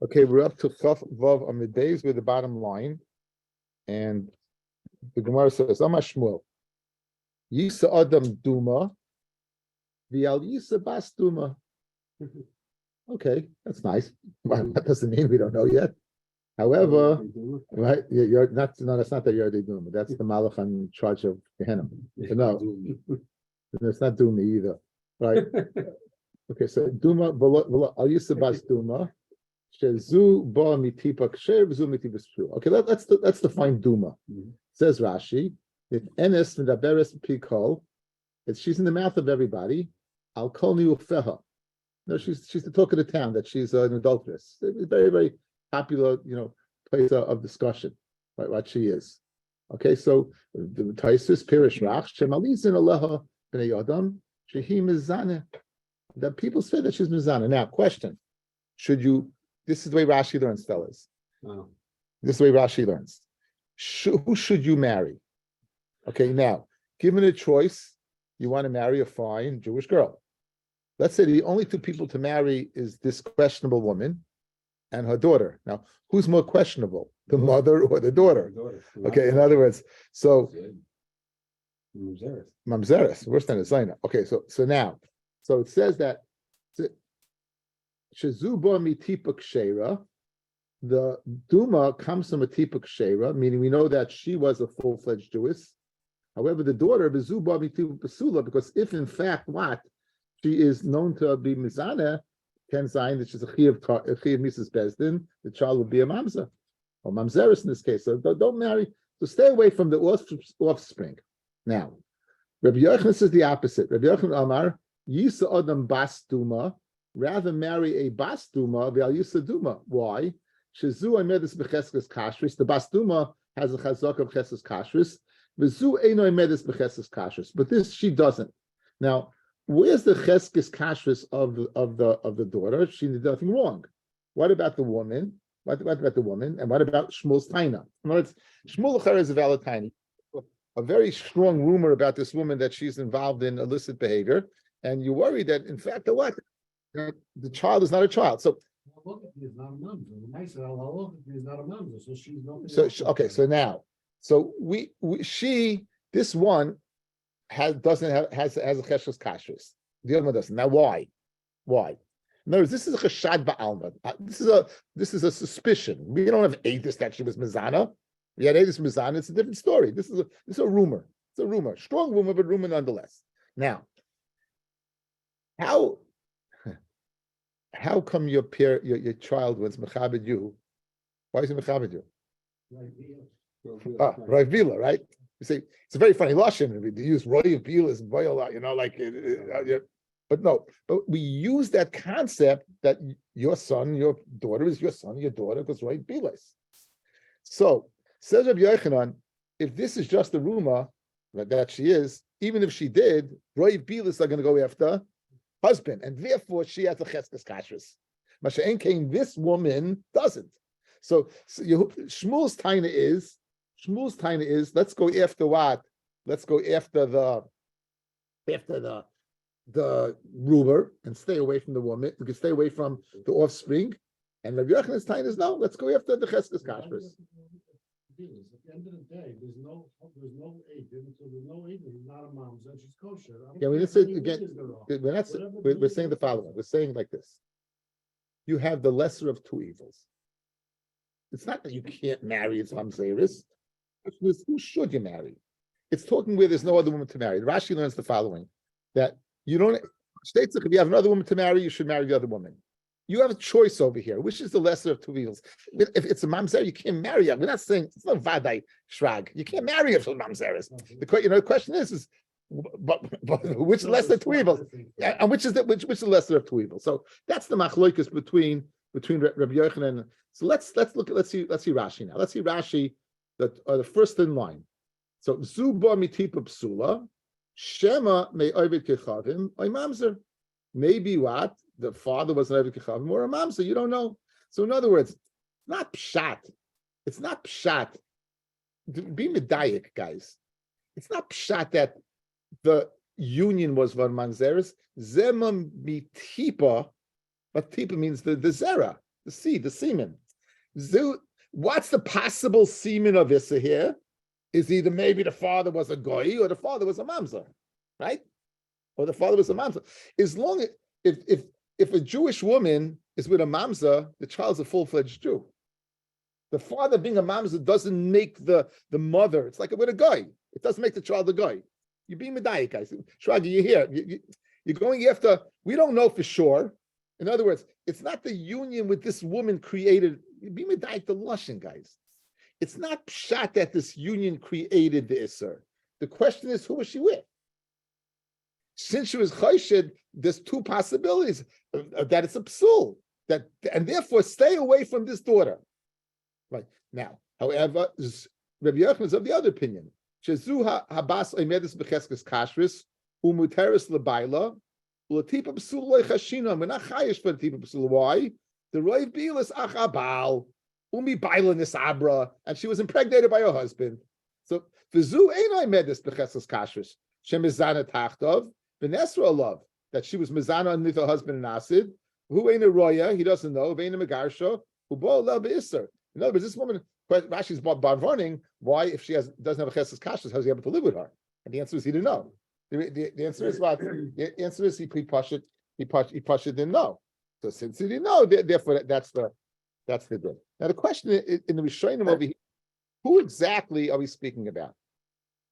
Okay, we're up to Chaf Vav on the days with the bottom line, and the Gemara says, "Amar Shmuel, Yisa Adam Duma, Vial Yisa Bas Duma." Okay, that's nice. What doesn't mean we don't know yet. However, right? You're not. No, that's not the Yardei Duma. That's the Malach in charge of Gehenna. So no, it's not Duma either, right? Okay, so Duma, Al Yisa Bas Duma. Okay, let's define Duma. Says Rashi, if Enes Medaberes Pikol, if she's in the mouth of everybody, I'll call you Ufeha. No, she's the talk of the town that she's an adulteress. It's a very, very popular, place of discussion, right? What she is. Okay, so the Taisus Pirish Rach Shemalizin Aleha Bnei Adam Shehi Mizaneh. That people say that she's Mizaneh. Now, question: should you? This is the way Rashi learns, fellas. Oh. This is the way Rashi learns. Who should you marry? Okay, now, given a choice, you want to marry a fine Jewish girl. Let's say the only two people to marry is this questionable woman and her daughter. Now, who's more questionable, the mother or the daughter? Okay, in other words, so Mamzeres, worse than a Zaina. Okay, so it says that Shezuba mitipa kshera, the Duma comes from a tipa kshera, meaning we know that she was a full-fledged Jewess. However, the daughter of Zuba mitipa pasula, because if in fact she is known to be mizana, can sign that she's a chiyav Mrs. Bezdin, the child will be a mamza or mamzeris in this case. So don't marry. So stay away from the offspring. Now, Rabbi Yochanan says the opposite. Rabbi Yochanan Amar Yisa Adam Bas Duma. Rather marry a bas duma v'al yisa duma. Why? Shezu imedus b'cheskes kashrus. The bas duma has a chazak of cheskes kashrus. V'zu eino imedus b'cheskes kashrus. But this she doesn't. Now, where's the cheskes kashrus of the daughter? She did nothing wrong. What about the woman? What about the woman? And what about Shmuel's taina? In other words, Shmuel Acher is a valid taina. A very strong rumor about this woman that she's involved in illicit behavior, and you worry that in fact what? The child is not a child. So okay. So now, this one has a cheshus kashrus. The other one doesn't. Now, why? In other words, this is a cheshad ba'alma. This is a suspicion. We don't have edus that she was mizana. We had edus mizana. It's a different story. This is a rumor. It's a rumor, strong rumor, but rumor nonetheless. Now, how come your child was mechabed you? Why is he mechabed you? Roy Vila, right? You say it's a very funny lashon. We use Roy Vila as boil, but no. But we use that concept that your son, your daughter is your son, your daughter, because Roy Vila is. So says Rabbi Yochanan, if this is just a rumor that she is, even if she did, Roy Vila are going to go after husband, and therefore she has a cheskes kashrus. Masha'en came, this woman doesn't. So Shmuel's taina is let's go after what? Let's go after the ruler and stay away from the woman. We can stay away from the offspring. And Rabbi Yochanan's taina is no. Let's go after the cheskes kashrus. At the end of the day, there's no aid. So there's no aid. He's not a mom, so she's kosher. Yeah, we didn't say again. We're saying the following. We're saying like this: you have the lesser of two evils. It's not that you can't marry its mamzeris. Who should you marry? It's talking where there's no other woman to marry. Rashi learns the following: that you don't states that if you have another woman to marry, you should marry the other woman. You have a choice over here. Which is the lesser of two evils? If it's a mamzer, you can't marry her. We're not saying it's not vadai shrag. You can't marry her for mamzeres. The question is but which lesser of two evils? And which is the lesser of two evils? So that's the machloikus between Rabbi Yochanan. So let's see Rashi now. Let's see Rashi the first in line. So zuba mitipa psula shema may ovid kechavim oy mamzer. Maybe what? The father was an Eved Kechavim or a mamzer, you don't know. So in other words, not pshat. It's not pshat. Be medayik, guys. It's not pshat that the union was var manzeres. Zema mitipa, but tipa means the zera. the seed, the semen. What's the possible semen of Issa here? Is either maybe the father was a goy or the father was a mamzer, right? Or the father was a mamzer. As long as if a Jewish woman is with a mamzer, the child's a full-fledged Jew. The father being a mamzer doesn't make the mother. It's like with a guy. It doesn't make the child a guy. You're being medayik, guys. Shragi, you're here. You're going after. We don't know for sure. In other words, it's not the union with this woman created. You're being medayik the lashon, guys. It's not shot that this union created the Isser. The question is, who was she with? Since she was choshed, there's two possibilities that it's a psul, and therefore stay away from this daughter. Right now, however, Rabbi Yochanan is of the other opinion. Shezu habas oimedus becheskes kashrus umuteris lebaila ulatipa psul loy chashina. We're not chayish for the tipa psul. Why? The roiv bilas achabal. Umi baila nisabra, and she was impregnated by her husband. So v'zu einay medis b'chesas kashrus shemizana tachtov v'nesra alav, that she was mizana underneath her husband in acid. Who ain't a roya? He doesn't know. V'ein a megarsha who bo lel be'isser. In other words, this woman, Rashi's barvarning. Why, if she doesn't have a chesas kashrus, how's he able to live with her? And the answer is he didn't know. The answer is what? The answer is he pasha didn't know. So since he didn't know, therefore that's the good. Now the question in the Rishonim over here, who exactly are we speaking about?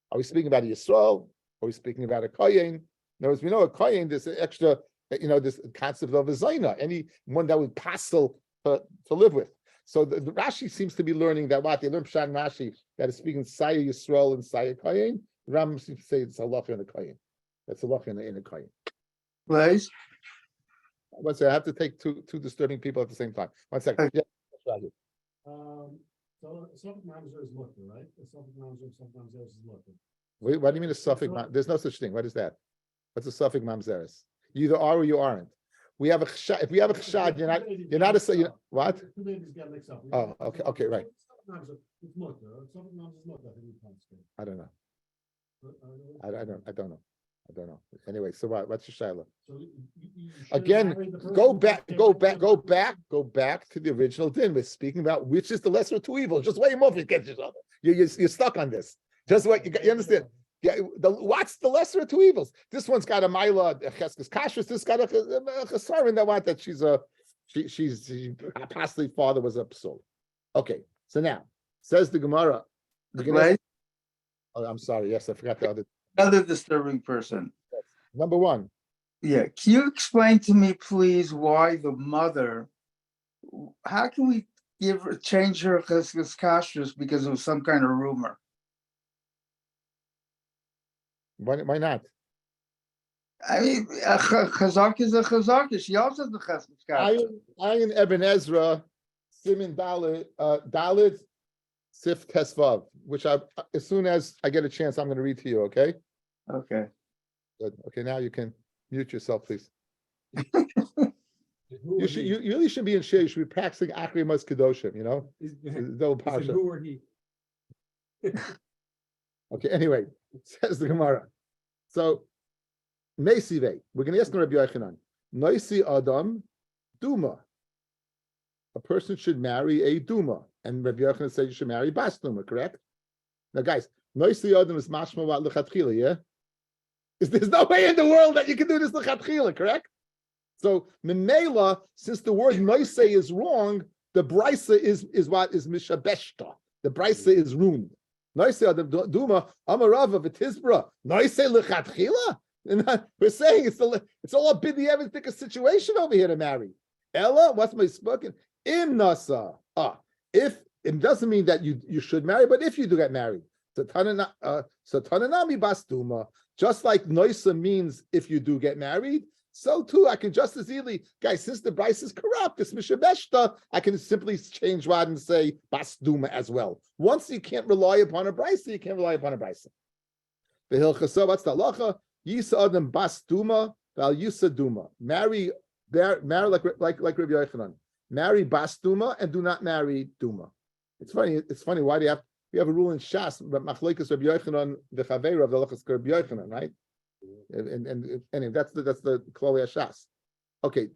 Are we speaking about Yisrael? Are we speaking about a Kohen? In other words, we know a Kohen, there's an extra, this concept of a Zaina, anyone that would passel to live with. So the Rashi seems to be learning that what they learn Pshat and Rashi, that is speaking Saya Yisrael and Saya Kohen. Ram seems to say it's halacha in the Kohen. That's halacha in the Kohen. Please. One second, I have to take two disturbing people at the same time. 1 second. Yeah. So Sotah mamzer is mutter, right? The Sotah mamzer is mutter. Wait, what do you mean a suffix? There's no such thing. What is that? What's a suffix mamzeres? You either are or you aren't. We have a chshad. If we have a chshad, you're not a what? Two babies get mixed up. Oh, okay, right. Sotah mamzer is mutter. Sotah mamzer is mutter. I don't know. I don't know. Anyway, so what's your shaila? So Again, go back to the original din. We're speaking about which is the lesser of two evils. Just weigh them off. You get yourself. You're stuck on this. Just what you understand. Yeah, what's the lesser of two evils? This one's got a Maila, a Cheskes Kashrus. This got a Chesaron that she's possibly father was a psul. Okay, so now says the Gemara. Right. Oh, I'm sorry. Yes, I forgot the other. Another disturbing person. Number one. Yeah. Can you explain to me, please, why the mother? How can we change her cheskes kashrus because of some kind of rumor? Why not? I mean, a chazak is a chazak. She also has the cheskes kashrus. Ayin Eben Ezra, Simin Dalit, Sif Tesvav, which as soon as I get a chance, I'm going to read to you. Okay. Okay. Good. Okay. Now you can mute yourself, please. You really should be in share. You should be practicing Akri Mas Kedoshim. No parsha. Who or he? Okay. Anyway, says the Gemara. So, Meisive, we're going to ask Rabbi Yochanan. Noisi Adam Duma. A person should marry a Duma. And Rabbi Yochanan said you should marry Bas Duma, correct? Now, guys, Noisi Adam is mashma wa lechatchila, yeah? There's no way in the world that you can do this lechatchila, correct? So, Memela, since the word Noise is wrong, the Brisa is what is Mishabeshta. The Brisa is ruined. Noise Adam Duma, Amarava V'Tizbra, Noise lechatchila? And we're saying it's all a biddy evidence situation over here to marry. Ella, what's my spoken? Im nasa. If it doesn't mean that you should marry, but if you do get married, so tananami bas duma, just like noisa means if you do get married, so too I can just as easily, guys, since the Bryce is corrupt, it's mishabeshta, I can simply change what and say bas duma as well. Once you can't rely upon a Bryce, you can't rely upon a Bryce. The hilchasa, what's the halacha? Yisa adam bas duma, val yisa duma. Marry like Rabbi Yochanan. Marry bas duma and do not marry duma. It's funny. Why do we have a rule in Shas, but machlokes Rabbi Yochanan the chaveira of the halachas Rabbi Yochanan, right? And anyway, that's the klali Shas. Okay.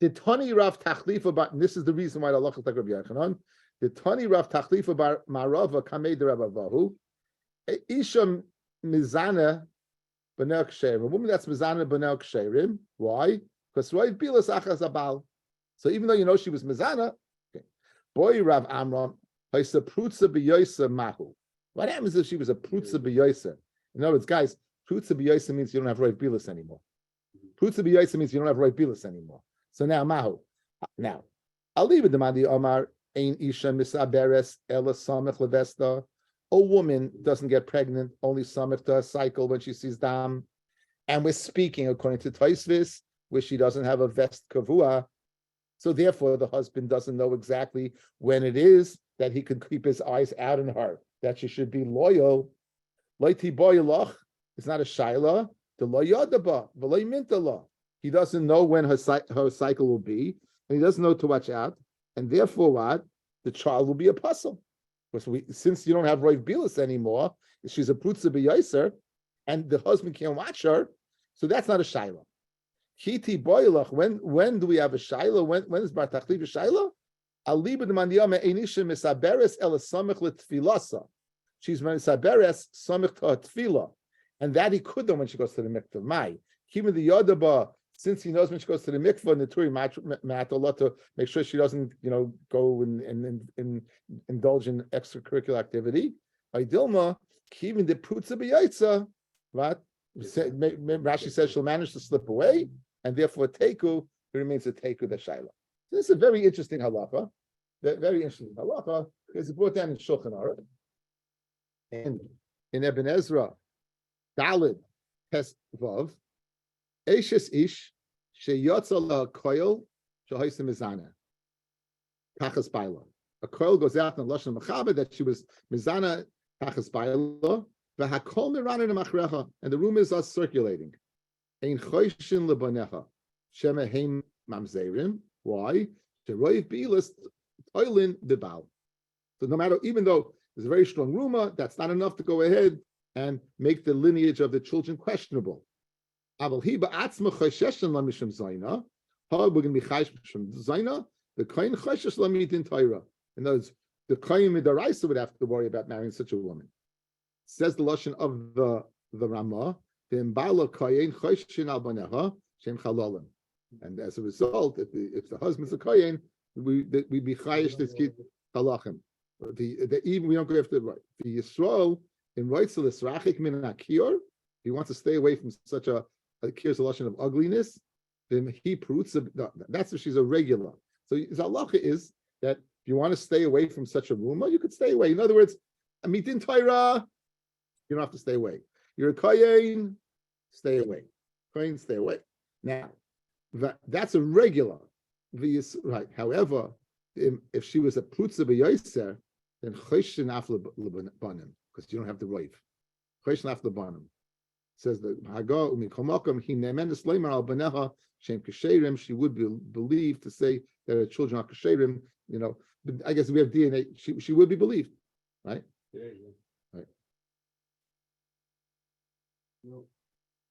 The Tani Rav Tachlifa bar, and this is the reason why the Allah is like Rabbi Yochanan. The Tani Rav Tachlifa bar Marava Kamei de Rabbi Vahu. Isha Mizana B'nei Ksherim. A woman that's Mizana B'nei Ksherim. Why? Because Roiv Bilas Achaz Abal. So even though you know she was Mizana, okay. Boy Rav Amram, Haisa Prutza B'Yosa Mahu. What happens if she was a Prutza B'Yosa? In other words, guys, Prutza B'Yosa means you don't have Roiv Bilas anymore. Prutza B'Yosa means you don't have Roiv Bilas anymore. So now Mahu. Now, I'll leave it to Madi Omar, Ein Isha Misaberes Ela Samech Levesta. A woman doesn't get pregnant, only Samech to a cycle when she sees Dam. And we're speaking according to Taisvis, where she doesn't have a vest kavua. So therefore, the husband doesn't know exactly when it is that he could keep his eyes out on her, that she should be loyal. Loyti boyalach, it's not a shaila. The loyadaba, v'loy mintala. He doesn't know when her cycle will be, and he doesn't know to watch out. And therefore, what? The child will be a puzzle. Because since you don't have Roiv Bilas anymore, she's a prutza b'yaiser, and the husband can't watch her, so that's not a shaila. Kiti boilach. When do we have a shaila? When is bar tachliv a shaila? Aliba de mandiyama enisha misaberes ela samech letfilasa. She's misaberes samech to tefila, and that he could know when she goes to the mikvah. Mai even the yodaba, since he knows when she goes to the mikvah and the turi matolot to make sure she doesn't, go and indulge in extracurricular activity. By Dilma, even the prutza b'yaitza, right? Rashi says she'll manage to slip away, and therefore teku, it remains a teku the shaila. So this is a very interesting halacha, very interesting halacha, because it's brought down in Shulchan Aruch, and in Ibn Ezra, Dalid Tes Vav, Eishes Ish Sheyotza La Koil Shahoisa Mizana Tachas Baila. A coil goes out in Lashon Mechaber that she was Mizana Tachas Baila. V'hakol Mirana Nemachrecha, and the rumors are circulating. Ein Choishin Lebanecha Shemehem Mamzerim. Why? Sheroiv Bilas Toilin Bibal. So no matter, even though there's a very strong rumor, that's not enough to go ahead and make the lineage of the children questionable. Aval hi ba'atzma chosheshen la mishum zayna. Ha we're going to be chayish mishum zayna. The kohen choshesh la midin Torah. In other words, the kohen midaraisa would have to worry about marrying such a woman. Says the lashon of the Ramah, the imbala kohen choshen al banecha shem chalalim. And as a result, if the husband's a kohen, we be chayish this kid halachim. Even we don't go after the right. The Yisrael in Reitzel is rachik min akir. He wants to stay away from such a kir solution of ugliness. Then he proots. That's if she's a regular. So his halacha is that if you want to stay away from such a rumor, you could stay away. In other words, a mitin Torah, you don't have to stay away. You're a kohen, stay away. Kohen, stay away. Now, that's a regular. Right. However, if she was a prutza b'yoser, then choshen af lebanim, because you don't have the roiv. Choshen af lebanim says that Hagar umikomakom he nemenes leimer al banecha shem kasherim. She would be believed to say that her children are kasherim. I guess we have DNA. She would be believed, right? Yeah. Right.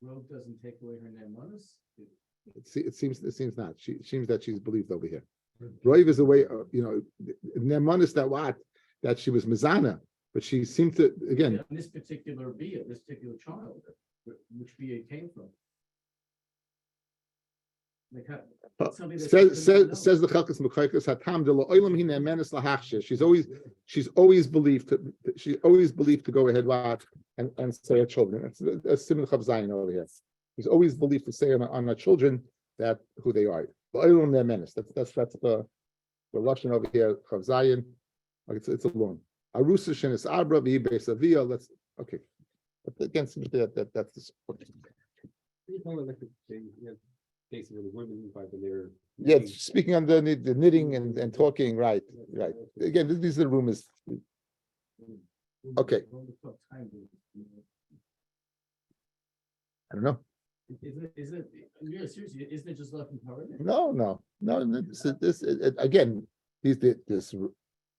Roiv doesn't take away her nemanis. It seems not. She seems that she's believed over here. Roiv is a way, nemanis that she was mizana, but she seemed to again. Yeah, this particular bia, this particular child, which bia came from. Says the Chalkas Mechaykas Hatam de Lo'olam Hi Ne'emenes Lahachshir. She's always believed to go ahead and say her children. That's a similar Chav Zayin over here. She's always believed to say on her children that who they are. Lo'olam Ne'emenes. That's the lashon over here Chav Zayin. It's a loan. Arusa Shenis Abra V'Hi Beis Avia. Let's okay. But again, seems that's the support. Basically, the women by the Yeah, speaking on the knitting and talking, right. Again, these are the rumors. Okay. I don't know. Is it? Yeah, seriously, isn't it just left in power? No. This again. This.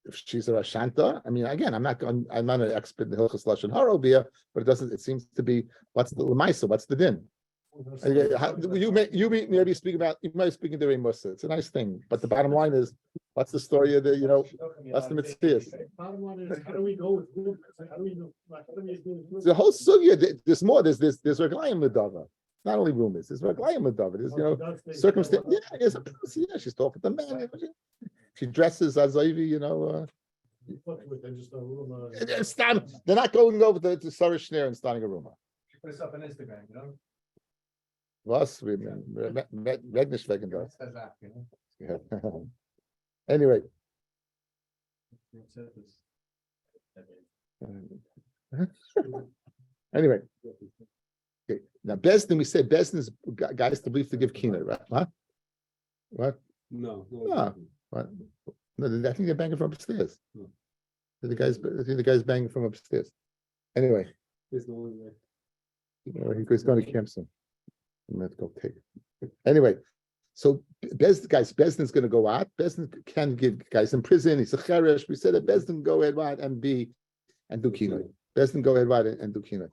If she's a Rashanta, I mean, again, I'm not an expert in the Hilchos Lashon Hara, but it doesn't. It seems to be what's the Lemaisa, what's the din? You maybe speak about, you might speak during Musa. It's a nice thing, but the bottom line is, what's the story of the, what's the mitzvah? Bottom line is, how do we go with roommates? How do we know? How do we do with The whole sugya, there's more, there's Reglayim Medava. Not only roommates, there's Reglayim Medava. There's, circumstance, there's a person, she's talking to men. She dresses as Ivy, they're not going over to Sarish Schneer and starting a rumor. She put us up on Instagram, Was we Regnish wegen das. Says that, Yeah. Anyway. Anyway. Okay. Now Bezdin, we said Bezdin is guys to believe to give kina, right? Huh? What? No. What? No, I think they're banging from upstairs. Hmm. I think the guy's banging from upstairs. Anyway. There's no one there. He's going to camp soon. I'm going to go take it. Anyway, so Bezdin's going to go out. Bezdin can give guys in prison. He's a cheresh. We said that Bezdin go ahead right and do kina. Bezdin go ahead right and do kina.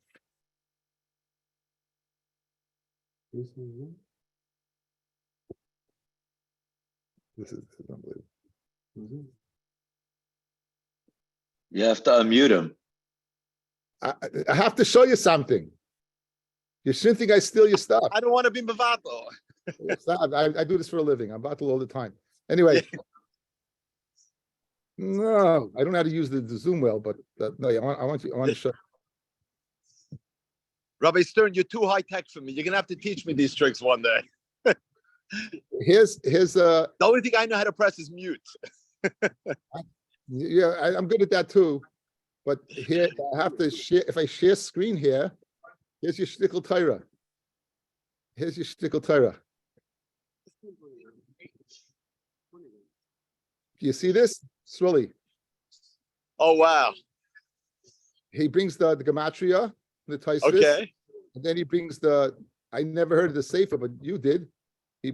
This is unbelievable. You have to unmute him. I have to show you something. You shouldn't think I steal your stuff. I don't want to be Mavato. I do this for a living. I'm Batal all the time. Anyway. No, I don't know how to use the Zoom well, but no, I want to show. Rabbi Stern, you're too high tech for me. You're gonna have to teach me these tricks one day. Here's The only thing I know how to press is mute. yeah, I'm good at that too. But here I have to share. If I share screen here, here's your shtickle Torah. Here's your shtickle Torah. Do you see this? Swilly. Oh wow. He brings the gematria, the Taisis. Okay. And then he brings I never heard of the Sefer, but you did. He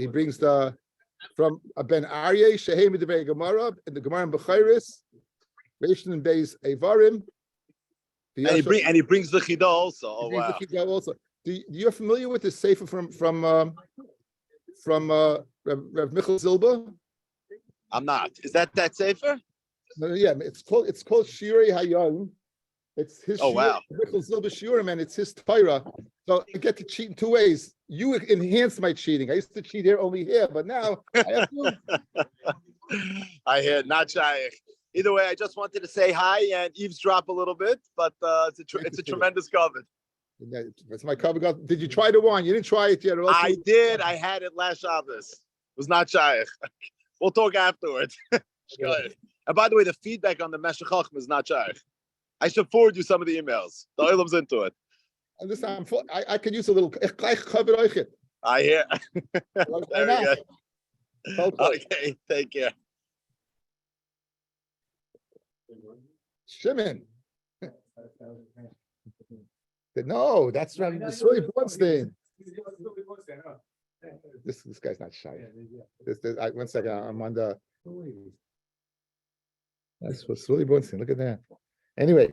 brings from Ben Aryeh, Shehem Midvei Gemara, and the Gemara in Bechairis, Rishon and Beis Evarim. And he brings the Chida also. Oh wow. Also. You're familiar with the Sefer from Rav Michal Zilba? I'm not. Is that Sefer? No, yeah, it's called Shirei Hayom. It's his. Oh wow. Michal Zilba Shiurim, and it's his Torah. So I get to cheat in two ways. You enhanced my cheating. I used to cheat here, only here, but now I have to. I hear not shaykh. Either way, I just wanted to say hi and eavesdrop a little bit, but it's a tremendous cover. That's my cover. Did you try the wine? You didn't try it yet. I did. I had it last Shabbos. It was not shaykh. We'll talk afterwards. Go ahead. And by the way, the feedback on the Meshech Chochmah is not shaykh. I should forward you some of the emails. The Olam's into it. And this time, I could use a little. I hear. Very good. Okay, take care. Shimon. No, that's right. It's really Bornstein. This guy's not shy. One second, I'm on the. That's what's really Bornstein. Look at that. Anyway,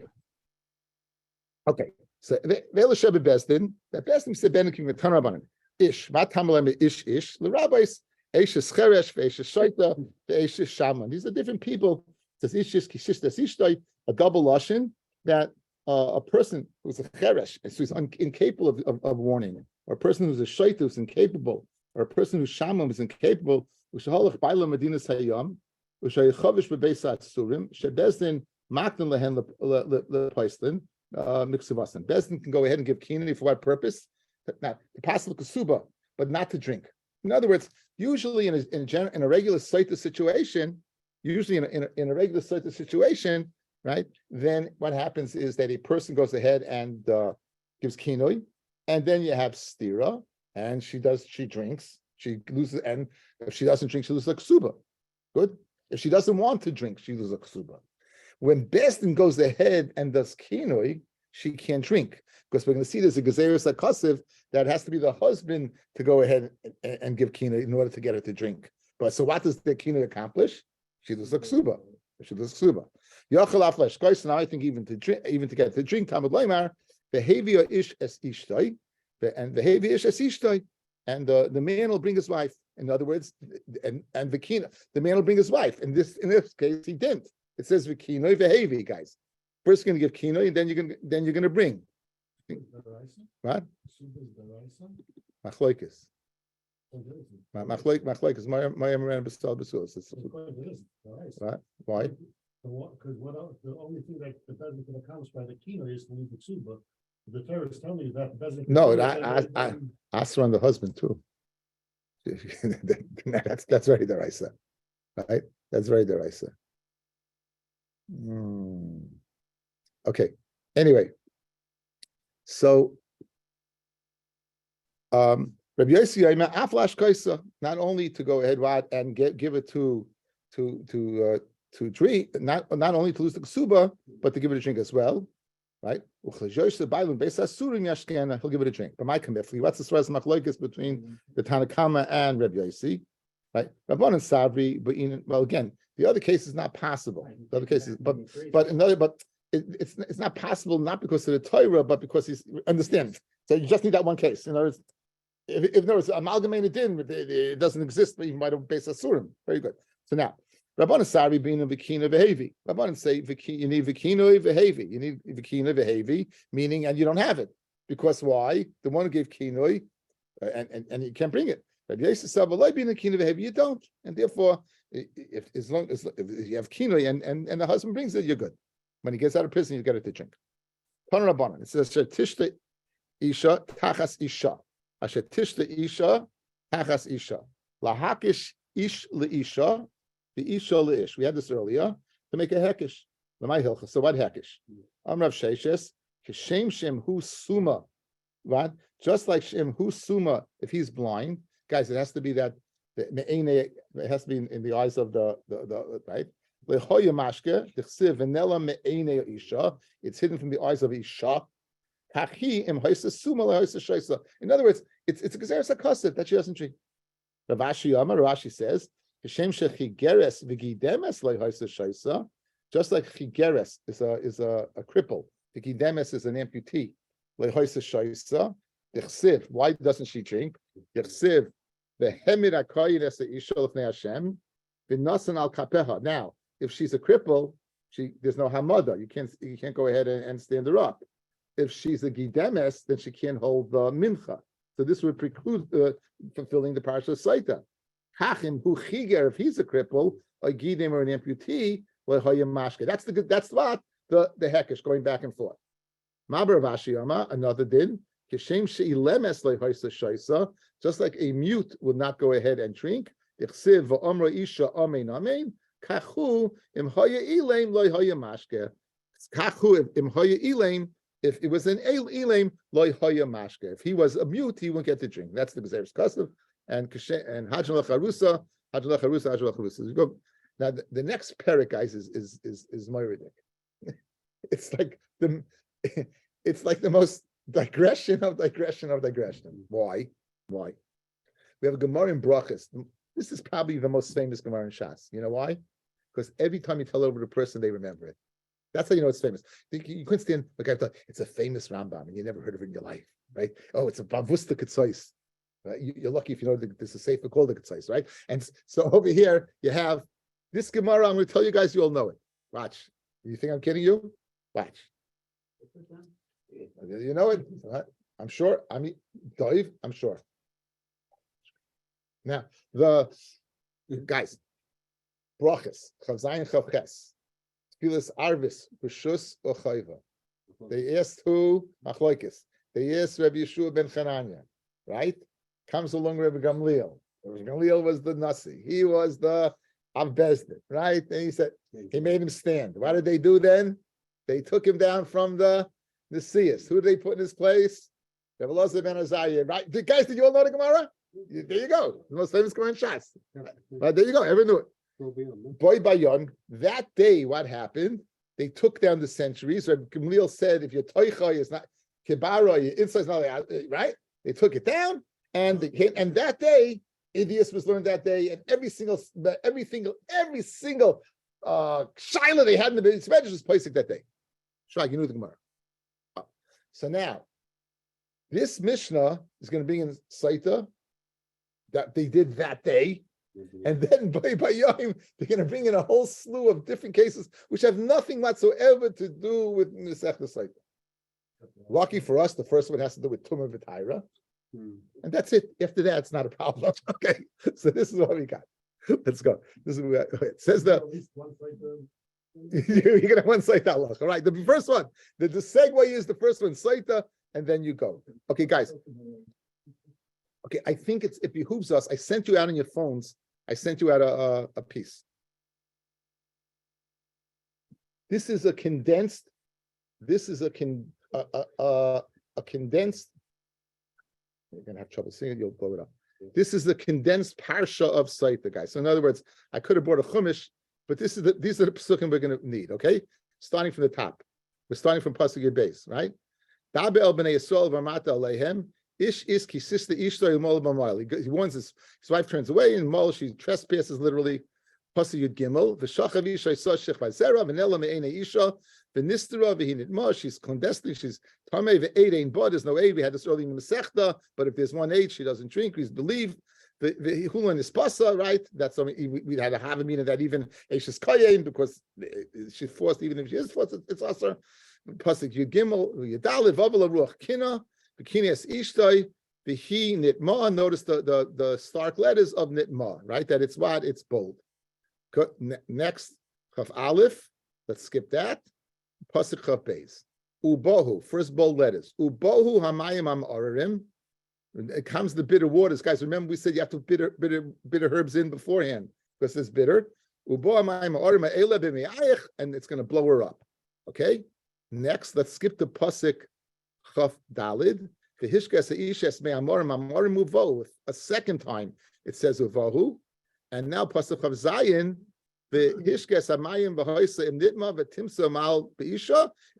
okay. So Vela Sheba Besdin. That Besdin said Benekim with Tanrabanan. Ish. Matamalem ish. The rabbis. Eishes Cheresh. Eishes Shaita. Eishes Shaman. These are different people. Says Ishish Kishish Ishtoi. A double lashon that a person who's a cheresh, so he's incapable of warning, or a person who's a shaita who's incapable, or a person who's shaman who's incapable, Ushalach Baila Medina Sayam, Ushayachavish Bebeisat Surim, Shebezdin Makdan Lehen Lepaistin, Mixavasan. Bezdin can go ahead and give kinani for what purpose? Not to pass the kasuba, but not to drink. In other words, usually in a regular saita situation, right? Then what happens is that a person goes ahead and gives kinoi, and then you have stira, and she drinks, she loses, and if she doesn't drink, she loses a ksuba. Good. If she doesn't want to drink, she loses a ksuba. When Bestin goes ahead and does kinoi, she can't drink, because we're going to see there's a gezeirus akasiv that has to be the husband to go ahead and give kinoi in order to get her to drink. But so what does the kinoi accomplish? She loses a ksuba. She loses ksuba. Now I think even to get to drink, Talmud Leimar, behavior ish es ishtoi. and the heavy ish asishtoi, and the man will bring his wife. In other words, and vikina, the man will bring his wife. In this case, he didn't. It says vikinoi vehevi, guys. First, you're going to give kinoi, and then you're going to bring. What? Machloikis. Machloikis. Mayam Basal Basul. Right? Why? Because the only thing that the Bezin can accomplish by the kino is to leave the ksuba. The Torah is telling you that the Bezin. No, I asked on the husband too. That's very deraisa, right? That's very deraisa. Okay. Anyway, so Rabbi Yossi Aflash Kaisa, not only to go ahead and give it to drink, not only to lose the ksuba, but to give it a drink as well, right? He'll give it a drink. But my commitment, what's the source of machlokes between the Tanakama and Rabbi Yossi, right? Rabban and Savri, but well, again, the other case is not possible. The other case is, but it's not possible, not because of the Torah, but because he's understands. So you just need that one case. In other words, if there was amalgamated in, it doesn't exist even by the base asurim. Very good. So now, Rabban Sari being a vikina vehevi. Rabban say you need vikina vehevi. You need vikina vehevi, meaning and you don't have it because why? The one who gave kinoi, and you can't bring it. Rabbi Yossi said, "Well, being a kina vehevi, you don't, and therefore, if you have kinoi and the husband brings it, you're good. When he gets out of prison, you get it to drink." Tana Rabbanan. It says tishta isha tachas isha. Asher tishta isha tachas isha. Lahakish ish leisha. The isha leish. We had this earlier to make a hekish. So what hekish? Amrav Sheishes kishem shem hu suma. Right? Just like shem hu suma, if he's blind, guys, it has to be that it has to be in the eyes of the right. Lehoya mashke dichsiv vanilla me'ene isha. It's hidden from the eyes of isha. Kachi im hoisa suma lehoisa shaisa. In other words, it's a gezeres hakasef that she doesn't drink. Rashi says. Just like chigeres is a cripple, vigidemes is an amputee. Why doesn't she drink? Now, if she's a cripple, there's no hamada. You can't go ahead and stand her up. If she's a gidemes, then she can't hold the mincha. So this would preclude fulfilling the parsha Sotah. Hachim hu chiger, if he's a cripple, a gidim or an amputee, that's what the hekesh going back and forth. Maber Vashiyama, another din, kishem sheilemes lehoisa shaisa, just like a mute would not go ahead and drink. Ichsiv va'omra isha amen amen. Kachu im haya ilaim lehoya mashke. Kachu im haya ilaim. If it was an ilaim lehoya mashke. If he was a mute, he wouldn't get to drink. That's the gezeres kasav. And Hajjal Charusa. Now the next parak, guys, is Moiridik. It's like the most digression of digression. Why? We have a Gemara in Brachas. This is probably the most famous Gemara in Shas. You know why? Because every time you tell over the person, they remember it. That's how you know it's famous. You couldn't stand like I thought. It's a famous Rambam, and you never heard of it in your life, right? Oh, it's a Bavusta Ketzois. You're lucky if you know this is safer called the Ketzais, right? And so over here you have this Gemara. I'm going to tell you guys, you all know it. Watch. You think I'm kidding you? Watch. You know it. I'm sure. I mean, Dave, I'm sure. Now the guys, brachas chavzayin chavches, tefillas arvis b'shus or chayva. They asked who machlokes. They asked Rabbi Yeshua ben Chananya, right? Comes along Rabbi Gamliel. Rabbi Gamliel was the Nasi. He was the Avbezdin, right? And he said, he made him stand. What did they do then? They took him down from the Nesias. Who did they put in his place? Rabbi Elazar ben Azariah, right? Guys, did you all know the Gemara? There you go. The most famous Gemara in Shas. Right, there you go. Everyone knew it. Boy Bayon, that day, what happened? They took down the centuries. Rabbi Gamliel said, if your toicha is not kibara, your inside is not right. They took it down. And that day, Idias was learned that day, and every single shaila they had in the Beis Medrash was placed that day. Shag, you knew the Gemara. So now, This Mishnah is going to be in Sotah that they did that day. And then by Yom, they're going to bring in a whole slew of different cases which have nothing whatsoever to do with Nesech Sotah. Lucky for us, the first one has to do with Tumah V'Taira. And that's it. After that, it's not a problem. Okay. So this is what we got. Let's go. This is what it says the At least one Sotah. you're gonna have one Sotah halacha. All right. The first one, the segue is the first one, Sotah, and then you go. Okay, guys. Okay, I think it behooves us. I sent you out on your phones. I sent you out a piece. This is a condensed. This is a condensed. You're gonna have trouble seeing it. You'll blow it up. This is the condensed parsha of Sotah, guys. So in other words, I could have brought a chumash, but these are the pesukim we're going to need. Okay, starting from the top. We're starting from pasuk Yud Beis, right? Dabe el bnei Yisrael v'amata aleihem. Ish is kisista ishto yomol b'mayil. He warns his wife turns away, and Mol she trespasses literally. Pasuk Yud Gimel v'shachav isha yisah shech v'zera v'nela me'enei isha v'nistera v'hinitma. She's clandestine. She's tamei ve'eid ein ba. There's no aid. We had this early in the Masechta, but if there's one aid, she doesn't drink. He's believed. The hulan is pasa, right? That's something we had to have a meaning that even Eishes Kayin, because she's forced, even if she is forced, it's asa. Pasuk Yud Gimel Yadalid Vavel Ruach Kina B'Kinias Ishtay V'Hi Nitma. Notice the stark letters of Nitma, right? That it's what? It's bold. Next, Chaf Aleph. Let's skip that. Pasuk Chaf Beis. Ubohu. First bold letters. Ubohu Hamayim Am Ararim. It comes the bitter waters, guys. Remember, we said you have to put bitter herbs in beforehand because it's bitter. And it's going to blow her up. Okay. Next, let's skip the pasuk Chaf Dalid. A second time it says uvahu, and now pasuk Chaf Zayin. If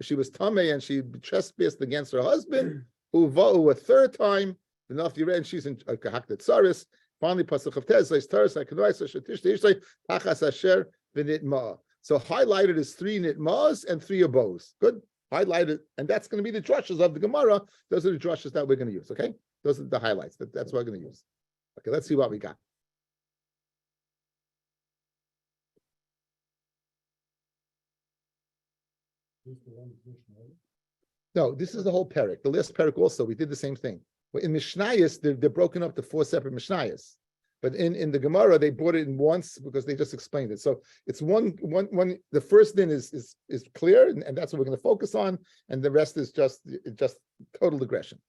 she was tamei and she trespassed against her husband, uvahu a third time. Enough you read, and she's in kahaktet tsaris. Finally, pasuk of Tez says taris aknoisa shetish teishay pachas asher v'nitma. So highlighted is 3 nitmas and 3 abos. Good, highlighted, and that's going to be the drushes of the Gemara. Those are the drushes that we're going to use. Okay, those are the highlights. That's what we're going to use. Okay, let's see what we got. No, this is the whole parak. The last parak also, we did the same thing. In Mishnayos, they're broken up to 4 separate Mishnayos. But in the Gemara, they brought it in once because they just explained it. So it's one. The first din is clear, and that's what we're going to focus on, and the rest is just total digression.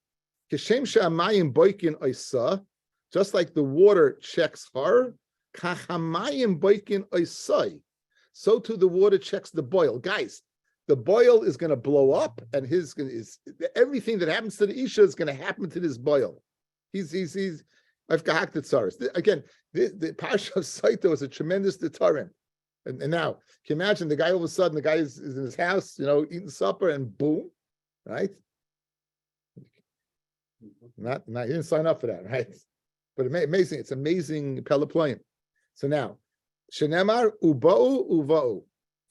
Kishem she'amayim boikin oisa, just like the water checks her, kachamayim boikin oisai, so too the water checks the boil. Guys, the boil is going to blow up, and everything that happens to the Isha is going to happen to this boil. I've got tzaris. Again, the Parsha of Sotah was a tremendous deterrent. And now, can you imagine the guy all of a sudden, the guy is in his house, eating supper, and boom, right? Not he didn't sign up for that, right? But amazing, it's amazing Peloployim. So now, Shenemar uba'u uva'u.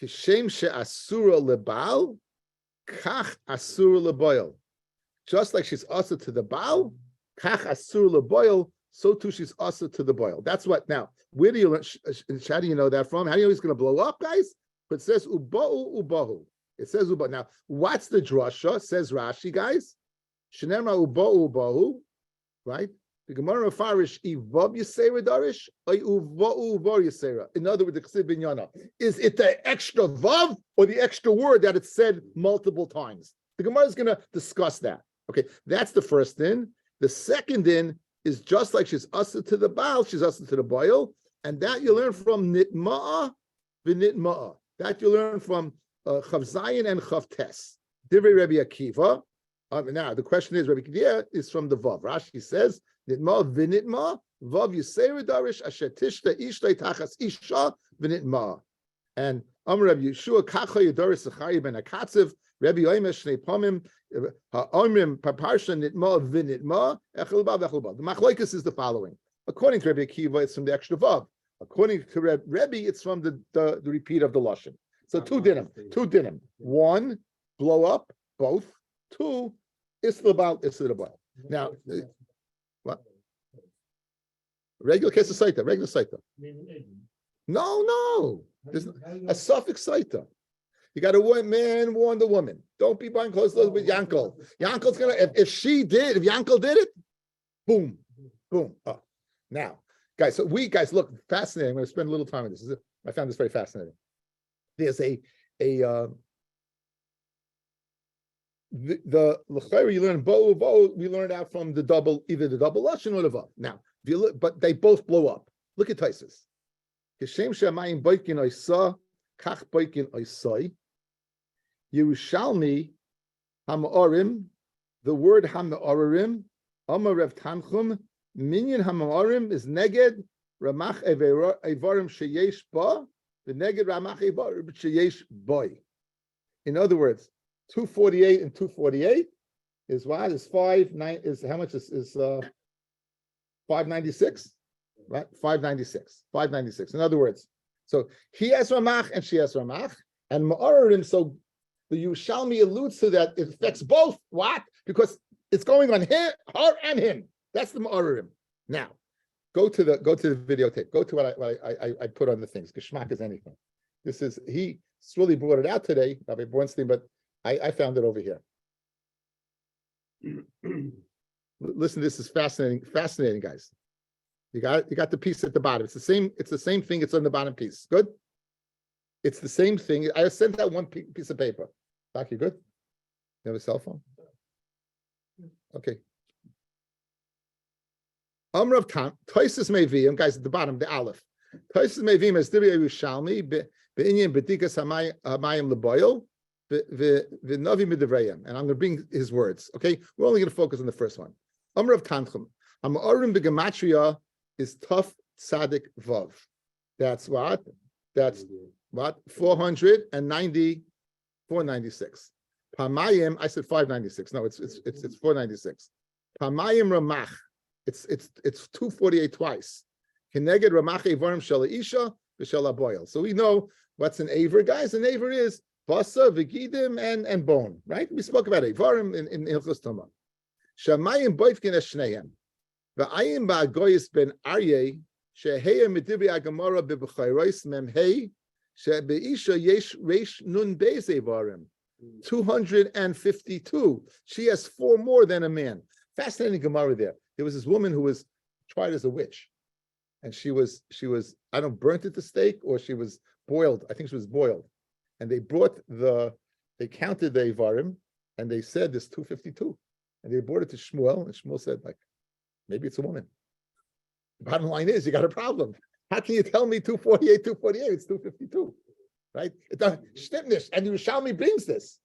Kishem she'asura lebal, kach asura leboil. Just like she's asa to the baal, kach asura leboil, so too she's asa to the boil. That's what. Now, where do you learn? How do you know that from? How do you know he's going to blow up, guys? But it says uba'u ubahu. It says ubahu. Now, what's the drasha? Says Rashi, guys. Shenemar uba'u ubahu, right? The Gemara Farish Ivav Yisera Darish or Uva'u Var Yisera. In other words, the Chesiv Binyana. Is it the extra Vav or the extra word that it's said multiple times? The Gemara is going to discuss that. Okay, that's the first din. The second din is just like she's asa to the Baal, she's asa to the Boil, and that you learn from Nitma'a v'Nitma'a. That you learn from Chav Zayin and Chav Tes. Divrei Rabbi Akiva. Now the question is, Rabbi Akiva is from the Vav. Rashi says, Nitma v'nitma, vav yisera darish asher tishta ishtay tachas isha v'nitma. And Rabbi Yeshua kacha yadaris Zechariah ben Akatziv, Rabbi Yomi shnei pamim, ha'omrim paparsha nitma v'nitma, echel ba v'echel ba. The machlokes is the following. According to Rabbi Akiva, it's from the extra vav. According to Rabbi, it's from the repeat of the lashon. So two dinim. One, blow up, both. Two, Islabal, Islabal. Now, what? Regular case of Sotah, regular Sotah. No. There's a suffix Sotah. You got a man warn the woman. Don't be buying clothes with Yankel. Yankel's gonna, if Yankel did it, boom. Oh. Now, guys, look, fascinating. I'm gonna spend a little time on this. I found this very fascinating. There's the l'chayra you learn bo, we learned out from either the double lashon or the vav. Now, if you look, but they both blow up. Look at Taisus. Kishem shemayim boikin oisa, kach boikin oisai. Yerushalmi hamaorim. The word hamaorim, Amar Rev Tanchum, minyan hamaorim is neged ramach evarim sheyesh ba, the neged ramach evarim sheyesh boy. In other words, 248 and 248 is what? Is 5.9 is how much is 596, right? 596. In other words, so he has Ramach and she has Ramach, and Ma'arim. So the Yerushalmi alludes to that it affects both. What? Because it's going on her and him. That's the Ma'arim. Now, go to the videotape. Go to what I put on the things. Geschmack is anything. This is he really brought it out today, Rabbi Bornstein, but I found it over here. Listen, this is fascinating, guys. You got the piece at the bottom. It's the same thing. It's on the bottom piece. Good. It's the same thing. I sent out one piece of paper. Doc, you good? You have a cell phone? Okay. Amrav Tam, Toises Mevim, guys at the bottom, the Aleph. Toises Mevim is Dibri Yerushalmi, Be'inyan B'dikas Hamayim L'boil, V'novi Midivrayim. And I'm going to bring his words, okay? We're only going to focus on the first one. Amrav Tanchum. Ha'ma'orim B'gematria is Tuf Tzadik Vav. That's what? That's what? 496. Pamayim, I said 596. No, it's 496. Pamayim Ramach. It's 248 twice. Keneged Ramach Evarim Shela Isha V'Shela Boil. So we know what's an Aver, guys. An Aver is Basa, Vigidim, and bone, right? We spoke about Evarim in Hilchos Toma. Shamayim Boifkin Eshnehem. V'ayim Ba'agoyis Ben Aryeh Sheheya Midibri Agamara B'B'chayrois Memhei Shebeisha Yesh Reish Nun Beis Evarim. 252. She has 4 more than a man. Fascinating Gemara there. There was this woman who was tried as a witch, and she was burnt at the stake, or she was boiled. I think she was boiled, and they counted the Ivarim, and they said there's 252, and they brought it to Shmuel, and Shmuel said, like, maybe it's a woman. The bottom line is, you got a problem. How can you tell me 248? It's 252, right? It's a shtibnish, and Yerushalmi brings this,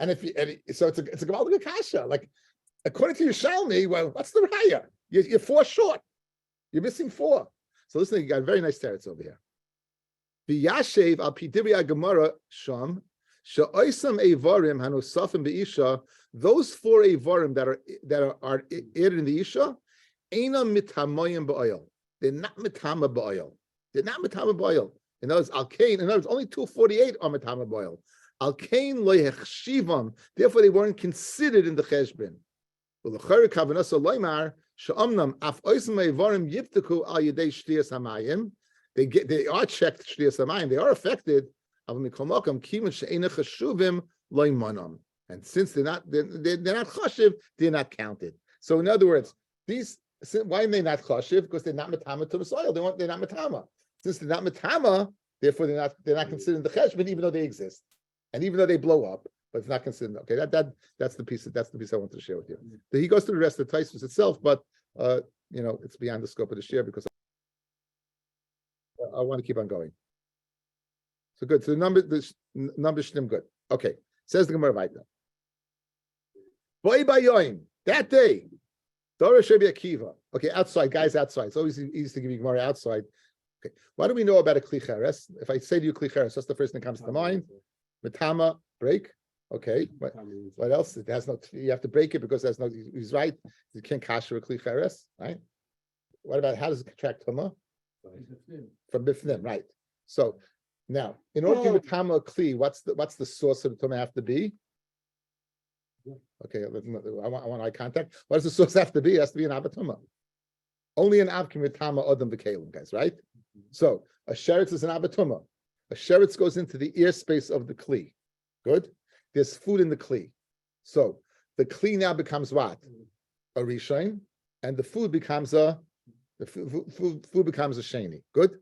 so it's a Gavaldic Kasha, like. According to Yerushalmi, well, what's the raya? You're 4 short. You're missing 4. So listen, you got very nice teretz over here. V'yashev al pidibri Gemara sham she'oisam evarim hanosafim beisha. Those 4 evarim that are added in the isha, einam mitamayim ba'oil. They're not mitama ba'oil. In other words, only 248 are mitama ba'oil. Al kain lo yechshivam. Therefore, they weren't considered in the cheshbon. They are checked shtiyas hamayim. They are affected. And since they're not chashiv, they're not counted. So in other words, why are they not chashiv? Because they're not matama to the soil. They're not matama. Since they're not matama, therefore they're not considered in the cheshbon, even though they exist, and even though they blow up. But it's not considered. Okay, that's the piece I wanted to share with you. So he goes through the rest of the Taisus itself, but it's beyond the scope of the share because I want to keep on going. So good. So the numbers shlim good. Okay, says the Gemara Vayta. Boy bayoim that day, Dora Shebi Akiva. Okay, outside guys, outside. It's always easy to give you Gemara outside. Okay, what do we know about a kli cheres? If I say to you kli cheres, that's the first thing that comes to mind. Matama break. Okay, what else? It has no. You have to break it because there's no. He's right. You can't kasher a kli cheres, right? What about how does it contract tuma? From bifnim, right? So now, in order to become a kli, what's the source of the tuma have to be? Okay, I want eye contact. What does the source have to be? It has to be an abatuma. Only an av can be tama odom v'kelim, guys, right? So a sheretz is an abatuma. A sheretz goes into the ear space of the kli. Good. There's food in the kli. So the kli now becomes what? A rishon, and the food becomes a food becomes a sheni. Good.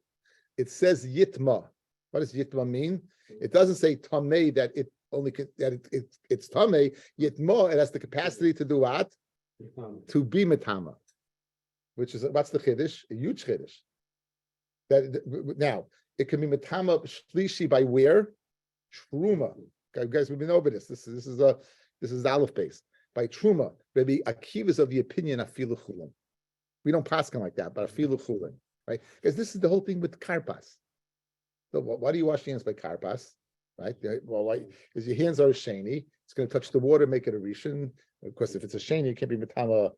It says yitma. What does yitma mean? It doesn't say tamei that it only it's tamei. Yitma, it has the capacity to do what? To be metama. Which is what's the chiddush? A huge chiddush. That now it can be metama shlishi by where? Truma. Okay, guys, we've been over this. This is the aleph base. By truma, Rabbi Akiva is of the opinion afilu chulin. We don't paskin like that, but afilu chulin, right? Because this is the whole thing with karpas. So why do you wash your hands by karpas? Right? Well, why? Because your hands are a sheni. It's going to touch the water, make it a rishon. Of course, if it's a sheni, it can't be metama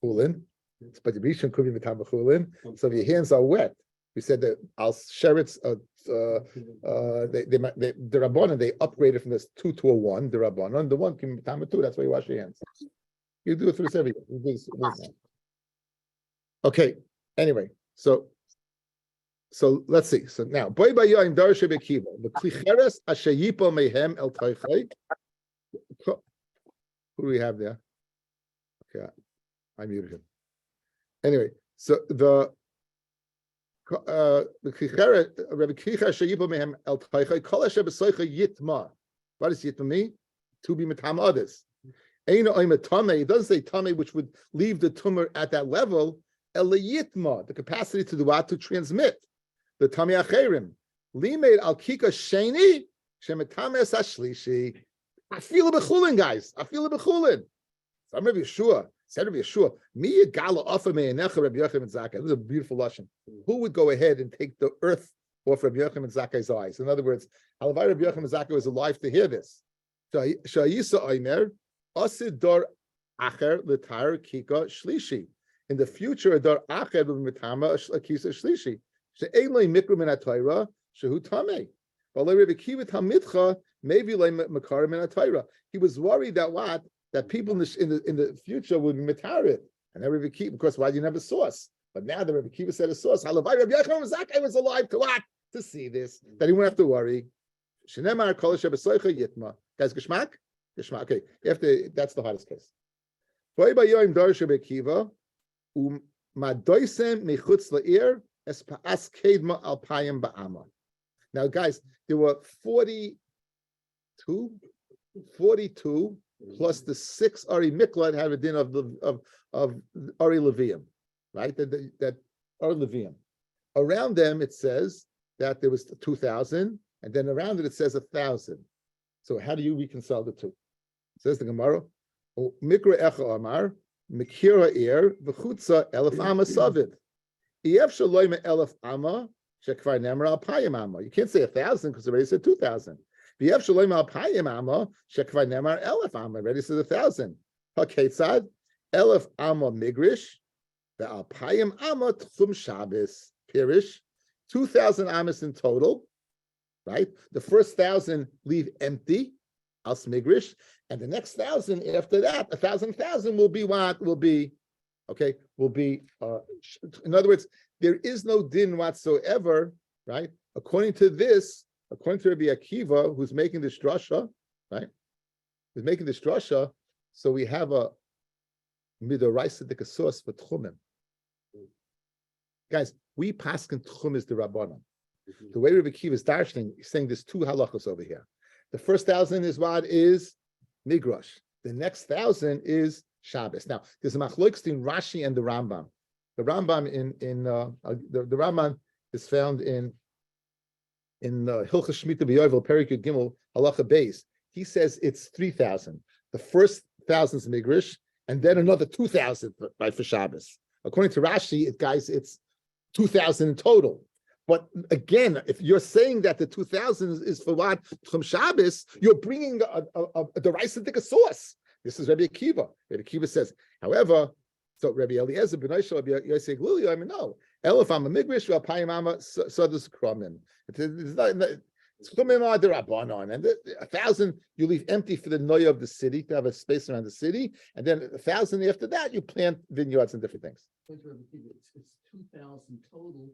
chulin. But the rishon could be metama chulin. So if your hands are wet, we said that al sheretz the rabbanon they upgraded from this 2 to a 1. The rabbanon, the 1 can be metama 2. That's why you wash your hands. You do it through this every year. You do this. Okay. Anyway, so let's see. So now, boy by yoim darshe bekiva the klicheres ashayipo mehem el toichay. Who do we have there? Okay, I muted him. Anyway, so the klicheres Rabbi Kicha ashayipo mehem el toichay kol asher besoicha yitma. What does yitma mean? To be metam others. Eino oim tame. It doesn't say tame, which would leave the tumor at that level. El yitma, the capacity to do what? To transmit. The Tami Acherim. Limed al Kika Sheni, Shemetames Ashlishi. I feel a bechulin, guys. I feel a bechulin. So I'm Rabbi Yeshua. Said Rabbi Yeshua, Mi Gala Ofa Me'enecha Rabbi Yochanan and Zakkai. This is a beautiful lesson. Who would go ahead and take the earth off Rabbi Yochanan and Zakkai's eyes? In other words, Halavai Rabbi Yochanan and Zakkai was alive to hear this. Shayisa Omer, Asid Dor Acher L'Tar Kika Shlishi. In the future, a Dor Acher will be Mitama Akisa Shlishi. Maybe Rabbi he was worried that what? That people in the future would be mitarit. And then Rabbi Kiva, because why do you never source? But now the Rabbi Kiva said a source. Rabbi Yochanan Zakkai was alive to what? To see this. That he wouldn't have to worry. Shenemar kol shebesoicha yitma. Guys, geschmack? Geschmack. Okay, that's the hardest case. Boy by yoim darshe Rabbi Kiva, madoisem mechutz la'ir. Now, guys, there were 42 plus the 6 Ari Mikla had a din of Ari Levium, right? That Ari Levium. Around them, it says that there was 2,000, and then around it says 1,000. So how do you reconcile the two? It says the Gemara, Mikra Echa Amar, Mikira Ir, V'chutza Elef Ama Savid. You can't say 1,000 because it already said 2,000. Already says 1,000. Haketzad, Elef Amma Migrish, the Alpayim Amma Tchum Shabbos, Pirish, 2,000 Amas in total, right? The first 1,000 leave empty, Als Migrish, and the next 1,000 after that, 1,000 will be what? Will be in other words, there is no din whatsoever, right? According to Rabbi Akiva, who's making this drasha, right? Who's making this drasha, so we have a midoraisa dekasos for tchumim. Guys, we paskin tchum is the rabbanon. The way Rabbi Akiva is darshaning, he's saying there's 2 halachos over here. The first 1,000 is what is migrash. The next 1,000 is Shabbos. Now, there's a machlokes between Rashi and the Rambam. The Rambam the Rambam is found in Hilchos Shmita B'Yovel Perikut Gimel Halacha Beis. He says it's 3,000. The first 1,000 is Migrish, and then another 2,000 for Shabbos. According to Rashi, it's 2,000 in total. But again, if you're saying that the 2,000 is for what from Shabbos, you're bringing the rice and a sauce. This is Rabbi Akiva. Rabbi Akiva says, however, so Rabbi Eliezer ben Aishah, Rabbi Yosef Gluli, no. Elef ama migrish, Alpayim ama sadus kromim. And 1,000 you leave empty for the noya of the city to have a space around the city, and then 1,000 after that you plant vineyards and different things. It's 2,000 total,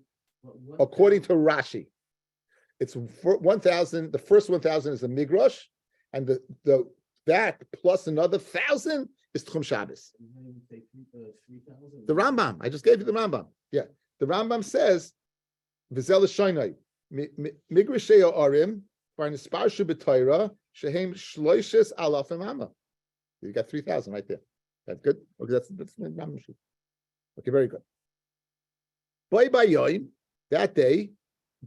but what? According to Rashi, it's 1,000. The first 1,000 is a migrash, and that plus another 1,000 is Tchum Shabbos. 3,000? The Rambam. I just gave you the Rambam. Yeah, the Rambam says, "V'zel shaynai migrashei arim v'nisparshu b'Torah shehem shloishes alafim amma." You got 3,000 right there. That's good. Okay, that's the Rambam. Okay, very good. By yoim that day,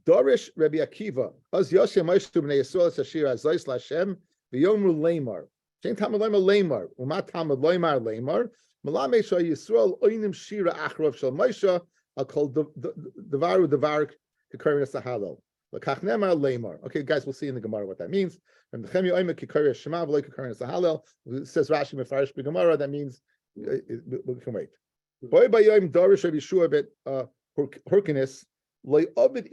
Dorish Rabbi Akiva az Yoshem Moishtu b'nei Yisrael Sashir Azois Lashem v'Yomru Leimar. Shein Tamad Leimar Leimar u'mat Tamad Leimar Leimar. Malame Shal Yisrael Oinim Shira Achrov Shal Moshe Akol Devaru Devar Kikarim Sahalel. L'Kach Nemar Leimar. Okay, guys, we'll see in the Gemara what that means. From the Chemio Oimer Kikarim Shema V'Loi Kikarim Sahalel. It says Rashi Mefarish B'Gemara. That means we can wait. Boy by Yom Dorish Rabbi Yeshua bet Hurkinis. And Eov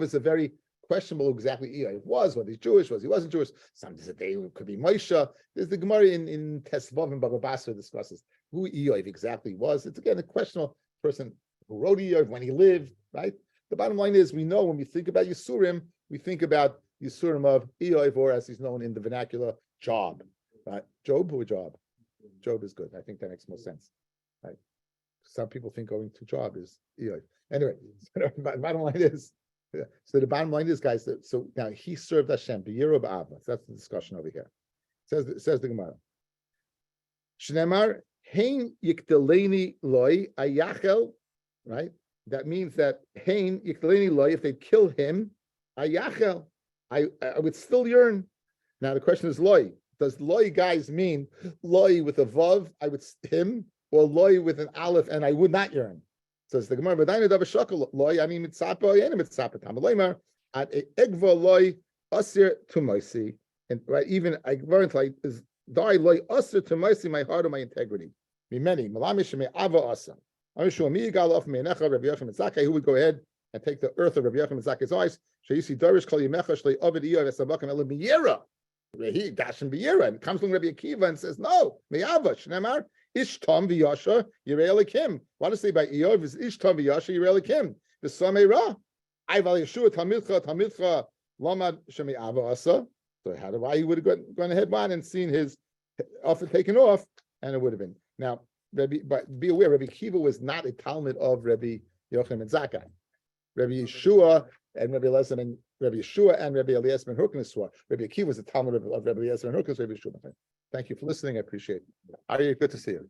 is a very questionable exactly Eov was he Jewish, was he wasn't Jewish. Some say it could be Moshe. There's the Gemara in Tesvav and Baba Basra discusses who Eov exactly was. It's again a questionable person who wrote Eov, when he lived, right? The bottom line is we know when we think about Yisurim, we think about Yisurim of Eov, or as he's known in the vernacular, Job. Right? Job or Job? Job is good. I think that makes more sense. Right? Some people think going to Job is Eov. Anyway, so the bottom line is, guys, so now he served Hashem, B'Yiro B'Ava. So that's the discussion over here. It says the Gemara. Shnemar, Hein Yikdeleni Loi Ayachel, right? That means that Hein Yikdeleni Loi, if they kill him, Ayachel, I would still yearn. Now the question is Loi. Does Loi, guys, mean Loi with a Vav, I would him, or Loi with an Aleph, and I would not yearn? Says the Gemara, "V'dainu davar shakol Loi." I mean, mitzapa, and mitzapa tam leimar at egva Loi asir tumaisi, and right, even I learned like is die Loi asir tumaisi, my heart or my integrity. Me many malamish me ava asam. I'm sure me gal off me necha Rabbi Yochanan Zakai, who would go ahead and take the earth of Rabbi Yochanan Zakai's eyes. So you see, Darish kol yimecha shlei ovid iyov esabakam elam biyera. He dashin biyera, and comes from Rabbi Akiva and says, "No, me ava shnemar." Ishtam v'yasha yirei elikim. What does it say by Eov is Ishtam v'yasha yirei elikim. The Samei Ra. I val Yeshua Talmidcha Lamad Shemi Ava Asa. So why he would have gone ahead and seen his offer taken off, and it would have been. Now, but be aware, Rabbi Akiva was not a Talmud of Rabbi Yochanan ben Zakkai. Rabbi Yeshua and Rabbi Eliezer and Rabbi Yeshua and Rabbi Eliezer ben Hurkinis swore. Rabbi Akiva was a Talmud of Rabbi Eliezer ben Hurkinis. Rabbi Yeshua. Thank you for listening. I appreciate it. Ari, good to see you.